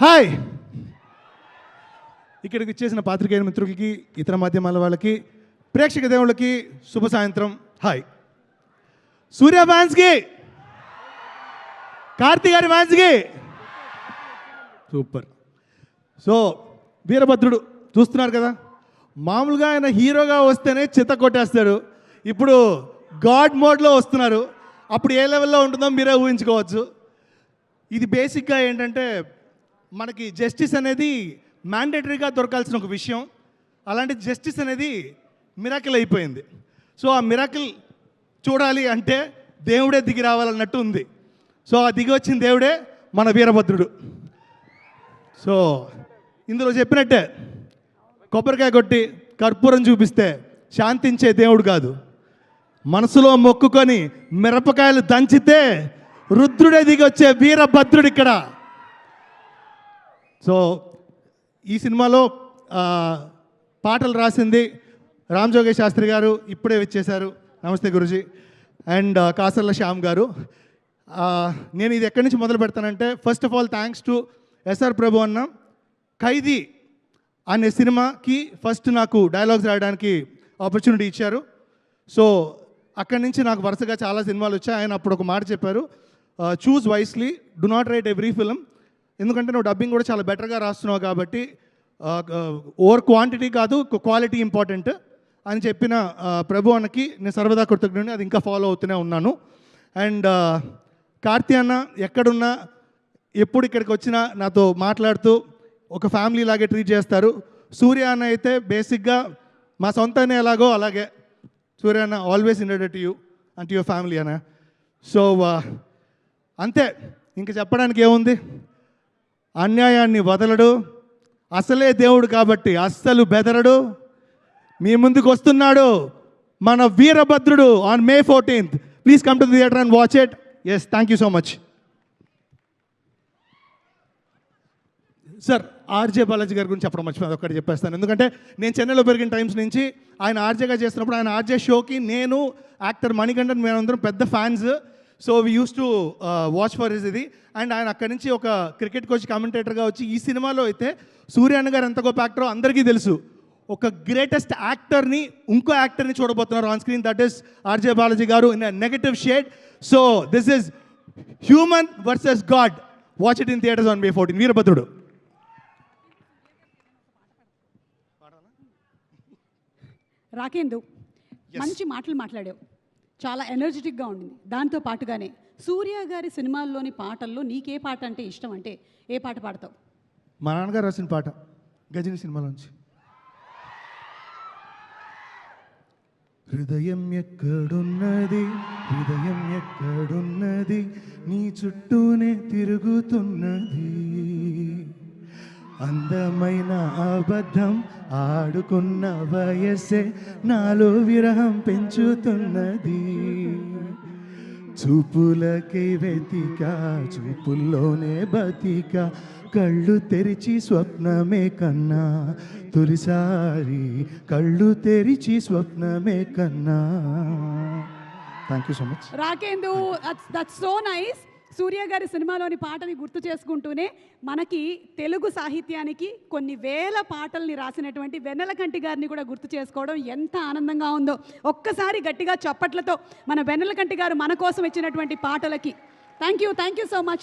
Hi, ఇక్కడికి వచ్చేసిన పాత్రికేయ మిత్రులకి, ఇతర మాధ్యమాల వాళ్ళకి, ప్రేక్షక దేవుళ్ళకి శుభ సాయంత్రం. హాయ్. సూర్య ఫ్యాన్స్కి, కార్తీ గారి ఫ్యాన్స్కి సూపర్. సో వీరభద్రుడు చూస్తున్నారు కదా, మామూలుగా ఆయన హీరోగా వస్తేనే చిత్త కొట్టేస్తాడు. ఇప్పుడు గాడ్ మోడ్లో వస్తున్నారు. అప్పుడు ఏ లెవెల్లో ఉంటుందో మీరే ఊహించుకోవచ్చు. ఇది బేసిక్గా ఏంటంటే, మనకి జస్టిస్ అనేది మ్యాండేటరీగా దొరకాల్సిన ఒక విషయం. అలాంటి జస్టిస్ అనేది మిరాకిల్ అయిపోయింది. సో ఆ మిరాకిల్ చూడాలి అంటే దేవుడే దిగి రావాలన్నట్టు ఉంది. సో ఆ దిగి వచ్చిన దేవుడే మన వీరభద్రుడు. సో ఇందులో చెప్పినట్టే, కొబ్బరికాయ కొట్టి కర్పూరం చూపిస్తే శాంతించే దేవుడు కాదు, మనసులో మొక్కుకొని మిరపకాయలు దంచితే రుద్రుడే దిగి వచ్చే వీరభద్రుడు ఇక్కడ. సో ఈ సినిమాలో పాటలు రాసింది రామ్ జోగేష్ శాస్త్రి గారు, ఇప్పుడే వచ్చేశారు. నమస్తే గురుజీ. అండ్ కాసర్ల శ్యామ్ గారు. నేను ఇది ఎక్కడి నుంచి మొదలు పెడతానంటే, first of all thanks to SR Prabhu అన్న. ఖైదీ అనే సినిమాకి ఫస్ట్ నాకు డైలాగ్స్ రాయడానికి ఆపర్చునిటీ ఇచ్చారు. సో అక్కడి నుంచి నాకు వరుసగా చాలా సినిమాలు వచ్చాయి. ఆయన అప్పుడు ఒక మాట చెప్పారు, choose wisely, do not right every film. ఎందుకంటే నువ్వు డబ్బింగ్ కూడా చాలా బెటర్గా రాస్తున్నావు కాబట్టి ఓవర్ క్వాంటిటీ కాదు, క్వాలిటీ ఇంపార్టెంట్ అని చెప్పిన ప్రభు అన్నకి నేను సర్వదా కృతజ్ఞుడిని. అది ఇంకా ఫాలో అవుతూనే ఉన్నాను. అండ్ కార్తీ అన్న ఎక్కడున్నా, ఎప్పుడు ఇక్కడికి వచ్చినా నాతో మాట్లాడుతూ ఒక ఫ్యామిలీ లాగే ట్రీట్ చేస్తారు. సూర్య అన్న అయితే బేసిక్గా మా సొంతనే ఎలాగో అలాగే సూర్య అన్న always indebted to you and to your family అన్న. సో అంతే, ఇంక చెప్పడానికి ఏముంది. అన్యాయాన్ని వదలడు, అసలే దేవుడు కాబట్టి అస్సలు బెదరడు. మీ ముందుకు వస్తున్నాడు మన Veerabhadrudu on May 14th. Please come to the theatre and watch it. Yes, thank you so much. Sir, RJ Balaji గారి గురించి చెప్పడం మర్చిపోయింది, ఒక్కటి చెప్పేస్తాను. ఎందుకంటే నేను చెన్నైలో పెరిగిన టైమ్స్ నుంచి ఆయన ఆర్జేగా చేస్తున్నప్పుడు, ఆయన ఆర్జే షోకి నేను, యాక్టర్ మణికంఠన్, మేమందరం పెద్ద fans. So we use to watch for his ఇది. అండ్ ఆయన అక్కడి నుంచి ఒక క్రికెట్ కోచ్, కామెంటేటర్గా వచ్చి ఈ సినిమాలో అయితే సూర్య అన్న గారు ఎంత గొప్ప యాక్టరో అందరికీ తెలుసు. ఒక గ్రేటెస్ట్ యాక్టర్ని, ఇంకో యాక్టర్ని చూడబోతున్నారు on screen. That is RJ Balaji గారు in a negative shade. So this is human versus god. Watch it in theatres on May 14. Veerabhadrudu. Rakendu, మంచి మాటలు మాట్లాడావు, చాలా ఎనర్జెటిక్గా ఉండింది. దాంతో పాటుగానే సూర్య గారి సినిమాల్లోని పాటల్లో నీకే పాట అంటే ఇష్టం, అంటే ఏ పాట పాడతావు? మా నాన్నగారు రాసిన పాట, గజని సినిమాలోంచి. హృదయం ఎక్కడున్నది, హృదయం ఎక్కడున్నది, నీ చుట్టూనే తిరుగుతున్నది, అందమైన అబద్ధం ఆడుకున్న వయసే నాలో విరహం పెంచుతున్నది, చూపులకే వెతిక చూపుల్లోనే బతిక, కళ్ళు తెరిచి స్వప్నమే కన్నా, తొలిసారి కళ్ళు తెరిచి స్వప్నమే కన్నా. Thank you so much Rakendu. That's so nice. Surya గారి సినిమాలోని పాటని గుర్తు చేసుకుంటూనే మనకి తెలుగు సాహిత్యానికి కొన్ని వేల పాటల్ని రాసినటువంటి వెన్నెలకంటి గారిని కూడా గుర్తు చేసుకోవడం ఎంత ఆనందంగా ఉందో. ఒక్కసారి గట్టిగా చప్పట్లతో మన వెన్నెలకంటి గారు మన కోసం ఇచ్చినటువంటి పాటలకి థ్యాంక్ యూ సో మచ్.